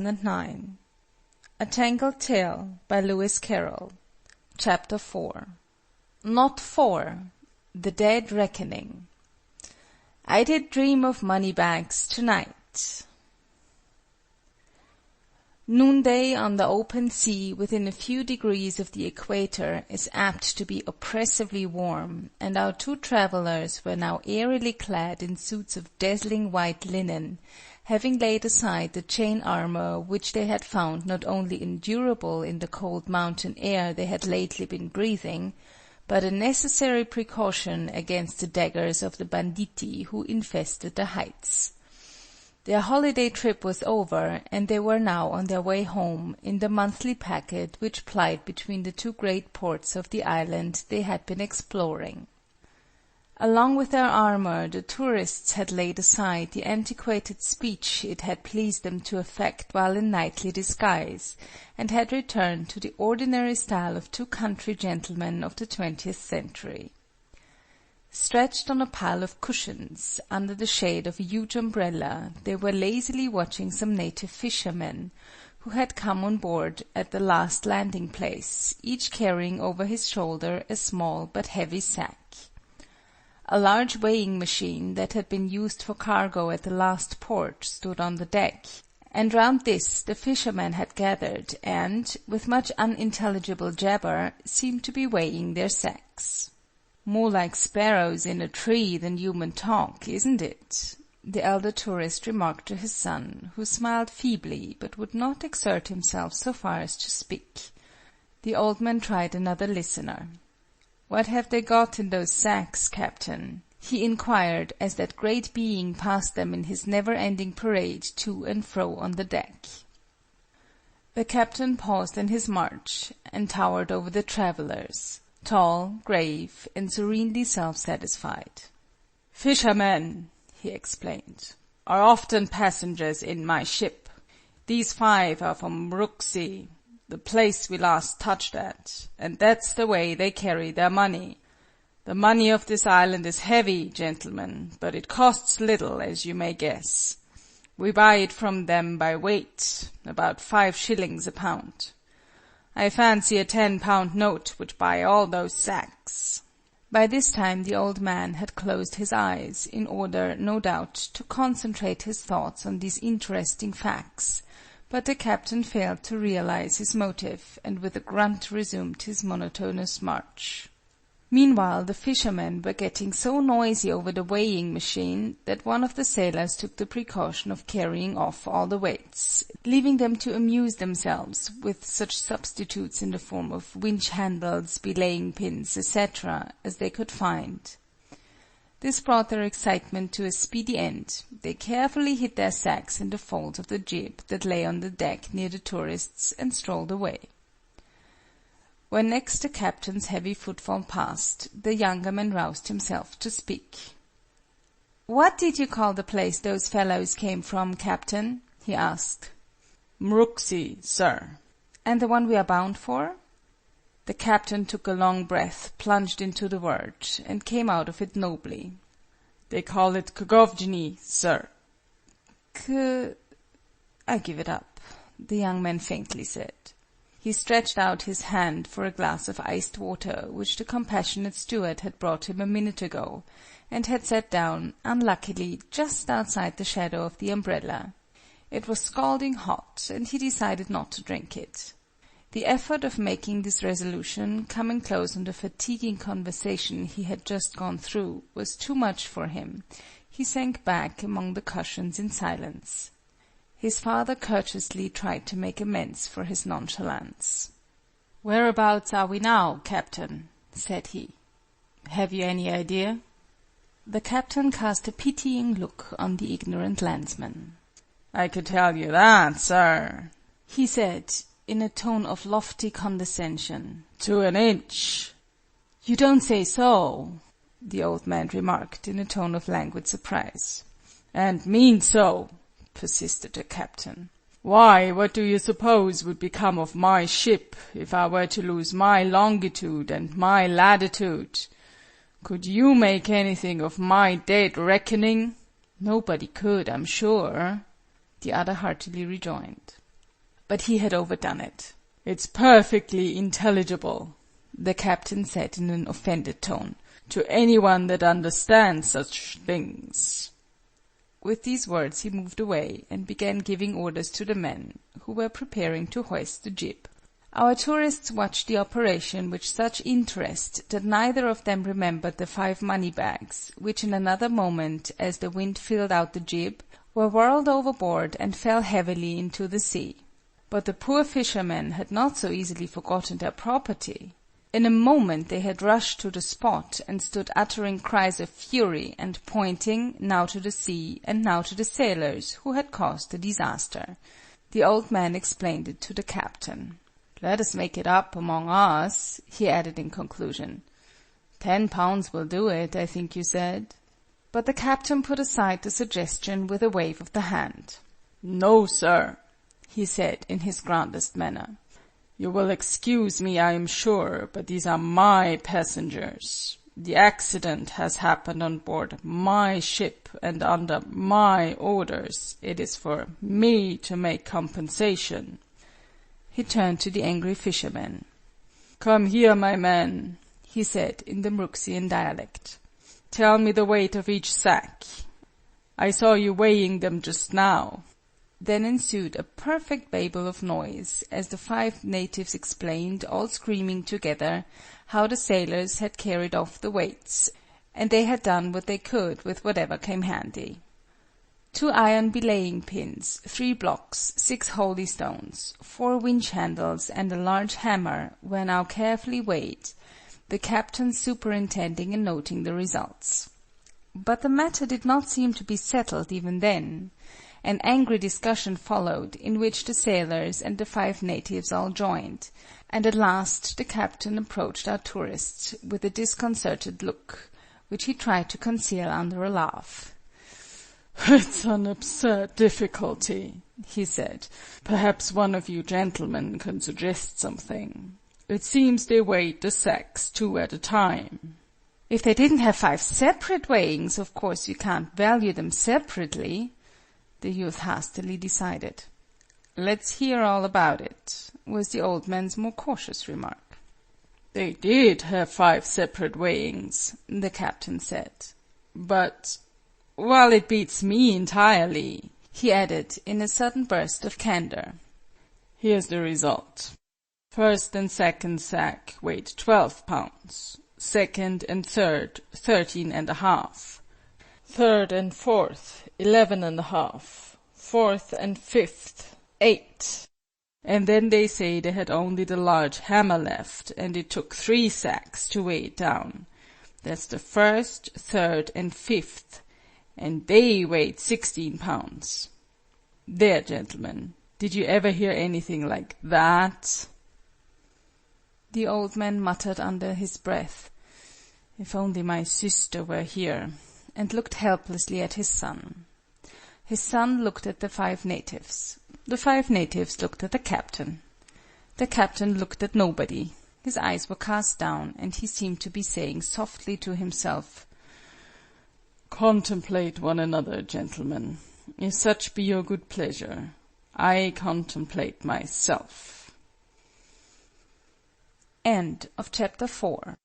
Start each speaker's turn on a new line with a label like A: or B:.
A: 2009. A Tangled Tale by Lewis Carroll. Chapter 4. Not 4. The Dead Reckoning. I did dream of money bags tonight. Noonday on the open sea within a few degrees of the equator is apt to be oppressively warm, and our two travellers were now airily clad in suits of dazzling white linen, having laid aside the chain armour which they had found not only endurable in the cold mountain air they had lately been breathing, but a necessary precaution against the daggers of the banditti who infested the heights. Their holiday trip was over, and they were now on their way home in the monthly packet which plied between the two great ports of the island they had been exploring. Along with their armour, the tourists had laid aside the antiquated speech it had pleased them to affect while in nightly disguise, and had returned to the ordinary style of two country gentlemen of the 20th century. Stretched on a pile of cushions, under the shade of a huge umbrella, they were lazily watching some native fishermen, who had come on board at the last landing-place, each carrying over his shoulder a small but heavy sack. A large weighing machine that had been used for cargo at the last port stood on the deck, and round this the fishermen had gathered and, with much unintelligible jabber, seemed to be weighing their sacks. "More like sparrows in a tree than human talk, isn't it?" the elder tourist remarked to his son, who smiled feebly, but would not exert himself so far as to speak. The old man tried another listener. "What have they got in those sacks, Captain?" he inquired, as that great being passed them in his never-ending parade to and fro on the deck. The captain paused in his march, and towered over the travellers, tall, grave, and serenely self-satisfied. "Fishermen," he explained, "are often passengers in my ship. These 5 are from Mruxy, the place we last touched at, and that's the way they carry their money. The money of this island is heavy, gentlemen, but it costs little, as you may guess. We buy it from them by weight, about 5 shillings a pound. I fancy a 10-pound note would buy all those sacks." By this time the old man had closed his eyes, in order, no doubt, to concentrate his thoughts on these interesting facts, but the captain failed to realize his motive, and with a grunt resumed his monotonous march. Meanwhile the fishermen were getting so noisy over the weighing machine that one of the sailors took the precaution of carrying off all the weights, leaving them to amuse themselves with such substitutes in the form of winch-handles, belaying-pins, etc., as they could find. This brought their excitement to a speedy end. They carefully hid their sacks in the folds of the jib that lay on the deck near the tourists, and strolled away. When next the captain's heavy footfall passed, the younger man roused himself to speak. "What did you call the place those fellows came from, Captain?" he asked. "Mruxy, sir." "And the one we are bound for?" The captain took a long breath, plunged into the word, and came out of it nobly. "They call it Kgovjni, sir." "I give it up," the young man faintly said. He stretched out his hand for a glass of iced water which the compassionate steward had brought him a minute ago, and had set down, unluckily, just outside the shadow of the umbrella. It was scalding hot, and he decided not to drink it. The effort of making this resolution, coming close on the fatiguing conversation he had just gone through, was too much for him. He sank back among the cushions in silence. His father courteously tried to make amends for his nonchalance. "Whereabouts are we now, Captain?" said he. "Have you any idea?" The captain cast a pitying look on the ignorant landsman. "I could tell you that, sir," he said, in a tone of lofty condescension. "To an inch." "You don't say so," the old man remarked, in a tone of languid surprise. "And mean so," persisted the captain. "Why, what do you suppose would become of my ship if I were to lose my longitude and my latitude? Could you make anything of my dead reckoning?" "Nobody could, I'm sure," the other heartily rejoined. but he had overdone it.
B: "It's perfectly intelligible,"
A: the captain said in an offended tone,
B: "to anyone that understands such things."
A: With these words he moved away, and began giving orders to the men, who were preparing to hoist the jib. Our tourists watched the operation with such interest that neither of them remembered the 5 money-bags, which in another moment, as the wind filled out the jib, were whirled overboard and fell heavily into the sea. But the poor fishermen had not so easily forgotten their property. In a moment they had rushed to the spot, and stood uttering cries of fury, and pointing, now to the sea, and now to the sailors, who had caused the disaster. The old man explained it to the captain. "Let us make it up among us," he added in conclusion. £10 will do it, I think you said. But the captain put aside the suggestion with a wave of the hand.
B: "No, sir,"
A: he said in his grandest manner.
B: "You will excuse me, I am sure, but these are my passengers. The accident has happened on board my ship, and under my orders. It is for me to make compensation."
A: He turned to the angry fishermen.
B: "Come here, my men,"
A: he said in the Mruxian dialect.
B: "Tell me the weight of each sack. I saw you weighing them just now."
A: Then ensued a perfect babel of noise, as the 5 natives explained, all screaming together, how the sailors had carried off the weights, and they had done what they could with whatever came handy. 2 iron belaying pins, 3 blocks, 6 holy stones, 4 winch handles, and a large hammer were now carefully weighed, the captain superintending and noting the results. But the matter did not seem to be settled even then. An angry discussion followed, in which the sailors and the 5 natives all joined, and at last the captain approached our tourists with a disconcerted look, which he tried to conceal under a laugh.
B: "It's an absurd difficulty," he said. "Perhaps one of you gentlemen can suggest something. It seems they weighed the sacks 2 at a time."
A: "If they didn't have 5 separate weighings, of course you can't value them separately," the youth hastily decided. "Let's hear all about it," was the old man's more cautious remark.
B: "They did have 5 separate weighings," the captain said. "But, well, it beats me entirely,"
A: he added in a sudden burst of candour.
B: "Here's the result. First and second sack weighed 12 pounds. Second and third, 13½ Third and fourth, 11½ Fourth and fifth, 8. And then they say they had only the large hammer left, and it took 3 sacks to weigh it down. That's the first, third, and fifth, and they weighed 16 pounds. There, gentlemen, did you ever hear anything like that?"
A: The old man muttered under his breath, "If only my sister were here," and looked helplessly at his son. His son looked at the 5 natives. The 5 natives looked at the captain. The captain looked at nobody. His eyes were cast down, and he seemed to be saying softly to himself,
B: "Contemplate one another, gentlemen, if such be your good pleasure. I contemplate myself."
A: End of chapter 4.